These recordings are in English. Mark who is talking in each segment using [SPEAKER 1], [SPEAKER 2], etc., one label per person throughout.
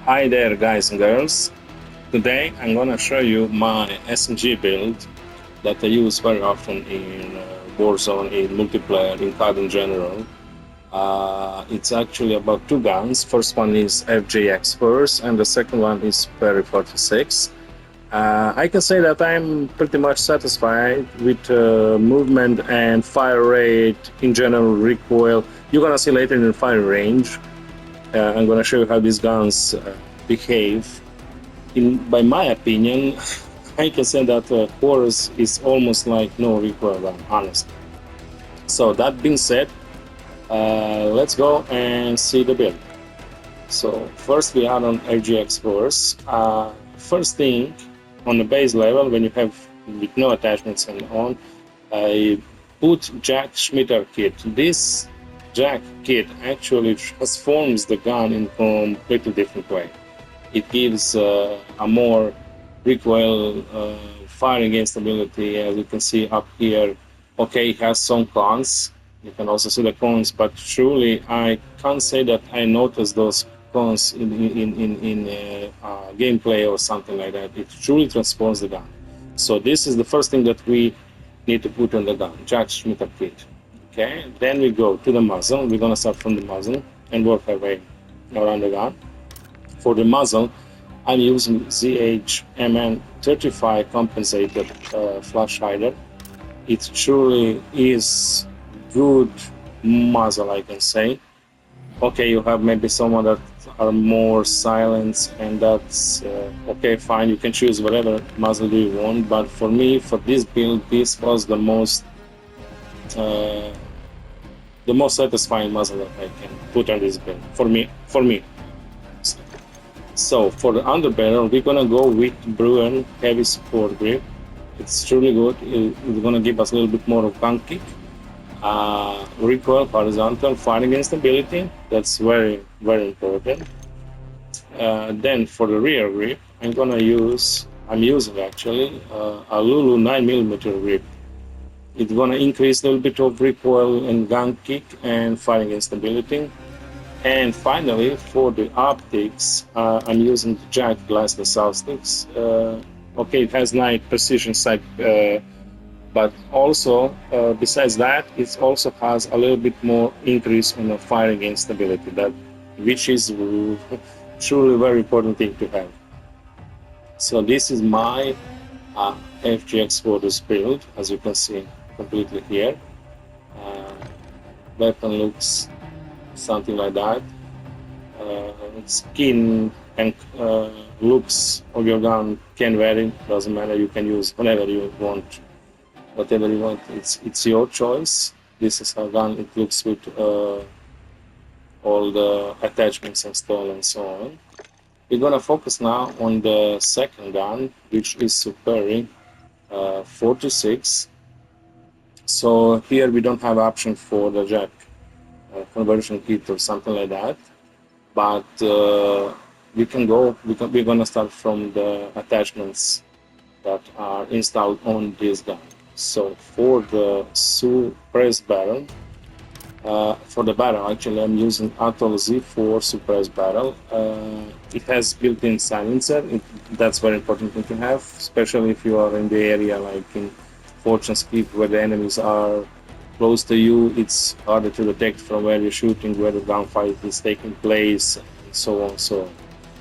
[SPEAKER 1] Hi there, guys and girls. Today I'm gonna show you my SMG build that I use very often in Warzone, in multiplayer, in COD in general. It's actually about two guns. First one is FJX first, and the second one is Perry 46. I can say that I'm pretty much satisfied with movement and fire rate, in general recoil. You're gonna see later in the fire range. I'm gonna show you how these guns behave. By my opinion, I can say that Horus is almost like no recoil gun, honestly. So that being said, let's go and see the build. So first we are on RGX Horus. First thing, on the base level, when you have with no attachments and on, I put Jack Schmitter kit. This Jack kit actually transforms the gun in a completely different way. It gives a more recoil firing instability, as you can see up here. Okay, it has some cons. You can also see the cons, but truly I can't say that I noticed those cons in gameplay or something like that. It truly transforms the gun. So this is the first thing that we need to put on the gun, Jack Schmitter kit. Okay, then we go to the muzzle. We're gonna start from the muzzle and work our way around the gun. For the muzzle, I'm using ZH-MN35 compensated flash hider. It truly is good muzzle, I can say. Okay, you have maybe someone that are more silent, and that's okay, fine. You can choose whatever muzzle do you want, but for me, for this build, this was the most satisfying muzzle that I can put on this build. For me. So for the underbarrel, we're gonna go with Bruin heavy support grip. It's truly good. It's gonna give us a little bit more of gun kick, recoil, horizontal, firing instability. That's very, very important. Then for the rear grip, I'm using actually a Lulu 9mm grip. It's gonna increase a little bit of recoil and gun kick and firing instability. And finally, for the optics, I'm using the Jack glassless sticks. Okay, it has nice precision sight, but also besides that, it also has a little bit more increase on the firing instability, which is truly very important thing to have. So this is my FGX Horus build, as you can see completely here. Weapon looks something like that. Skin and looks of your gun can vary, doesn't matter. You can use whatever you want. It's your choice. This is how gun it looks with all the attachments installed and so on. We're gonna focus now on the second gun, which is Superi 46. So here we don't have option for the Jack conversion kit or something like that, but we're gonna start from the attachments that are installed on this gun. So for the suppressed barrel, for the barrel actually I'm using Atoll Z4 suppressed barrel. It has built-in silencer. That's very important thing to have, especially if you are in the area like in Fortune Skip where the enemies are close to you. It's harder to detect from where you're shooting, where the gunfight is taking place, and so on. So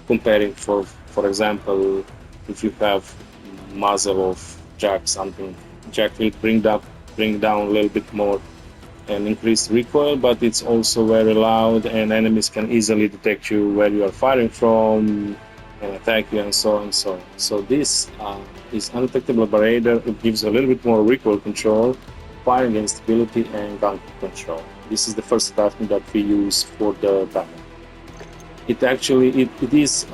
[SPEAKER 1] comparing, for example, if you have muzzle of Jack something, Jack will bring down a little bit more and increase recoil, but it's also very loud and enemies can easily detect you where you are firing from and attack you and so on and so on. So this is undetectable radar. It gives a little bit more recoil control, firing instability, and gun control. This is the first attachment that we use for the barrel. It is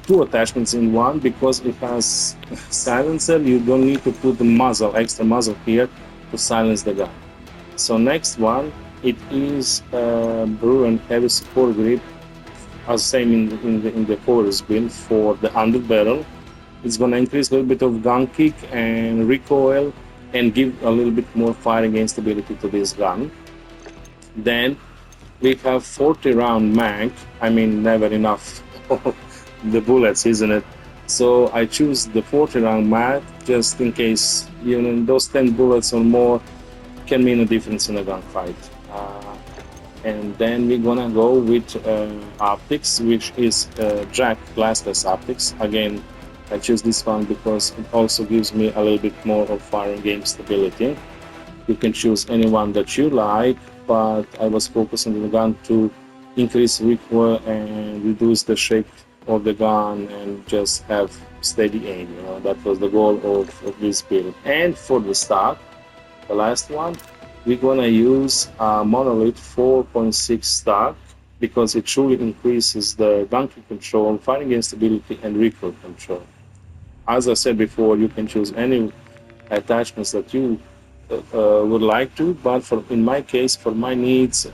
[SPEAKER 1] two attachments in one because it has silencer. You don't need to put the extra muzzle here to silence the gun. So next one, it is Bruin heavy support grip, as same in the Horus build for the underbarrel. It's gonna increase a little bit of gun kick and recoil and give a little bit more firing instability to this gun. Then we have 40 round mag. I mean, never enough the bullets, isn't it? So I choose the 40 round mag just in case, you know, those 10 bullets or more can mean a difference in a gunfight. And then we're gonna go with optics, which is jack glassless optics. Again, I choose this one because it also gives me a little bit more of firing game stability. You can choose any one that you like, but I was focusing on the gun to increase recoil and reduce the shake of the gun and just have steady aim. You know, that was the goal of this build. And for the stock, the last one, we're gonna use a monolith 4.6 stock because it truly increases the gun control, firing game stability, and recoil control. As I said before, you can choose any attachments that you would like to, but in my case, for my needs,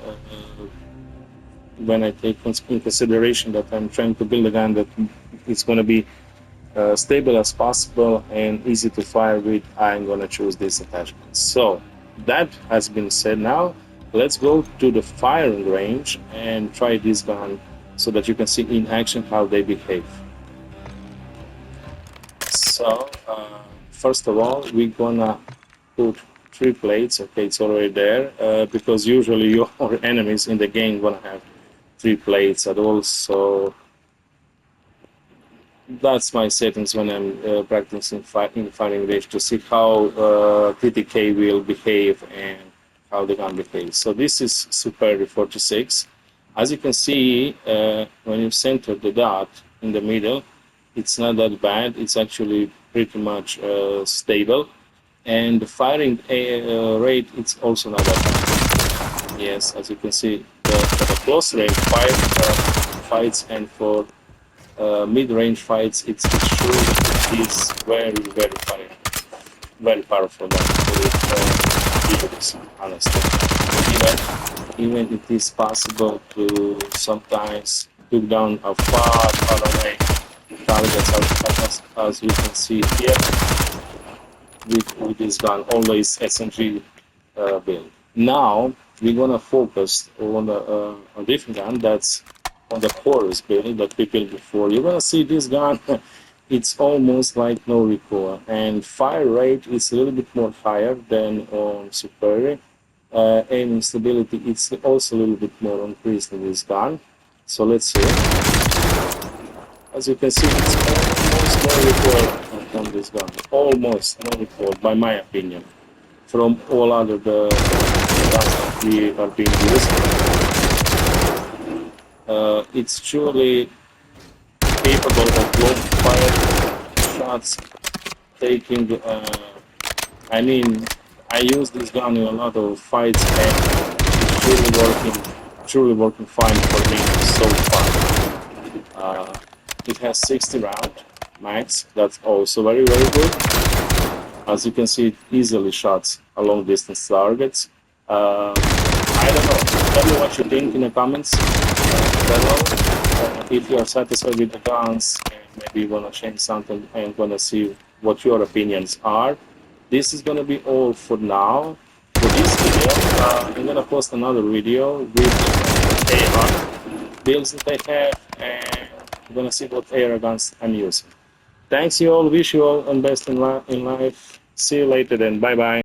[SPEAKER 1] when I take in consideration that I'm trying to build a gun that it's going to be stable as possible and easy to fire with, I'm going to choose these attachments. So that has been said. Now let's go to the firing range and try this gun so that you can see in action how they behave. So first of all, we're gonna put 3 plates. Okay, it's already there because usually your enemies in the game gonna have 3 plates at all. So that's my settings when I'm practicing in firing range to see how TTK will behave and how the gun behaves. So this is Superior 46. As you can see, when you center the dot in the middle, it's not that bad. It's actually pretty much stable. And the firing rate, it's also not that bad. Yes, as you can see, for the close range fights and for mid-range fights, it's true. It is very powerful gun to use, honestly. Even it is possible to sometimes took down a far away targets, as you can see here with this gun, always SMG build. Now we're gonna focus on a different gun that's on the chorus build that we built before. You're gonna see this gun. It's almost like no recoil, and fire rate is a little bit more higher than on Superior. Aiming stability, it's also a little bit more increased in this gun. So let's see. As you can see, it's almost no recoil on this gun. Almost no recoil, by my opinion, from all other the guns that we are being used. It's truly capable of long fire shots, taking. I mean, I use this gun in a lot of fights, and it's truly working fine for me so far. It has 60 round max. That's also very good. As you can see, it easily shots a long distance targets. I don't know. Tell me what you think in the comments below. If you are satisfied with the guns and maybe you wanna change something and wanna see what your opinions are. This is gonna be all for now. For this video, I'm gonna post another video with AR builds that I have, and I'm gonna see what AR guns I'm using. Thanks you all, wish you all and best in life. See you later then, bye bye.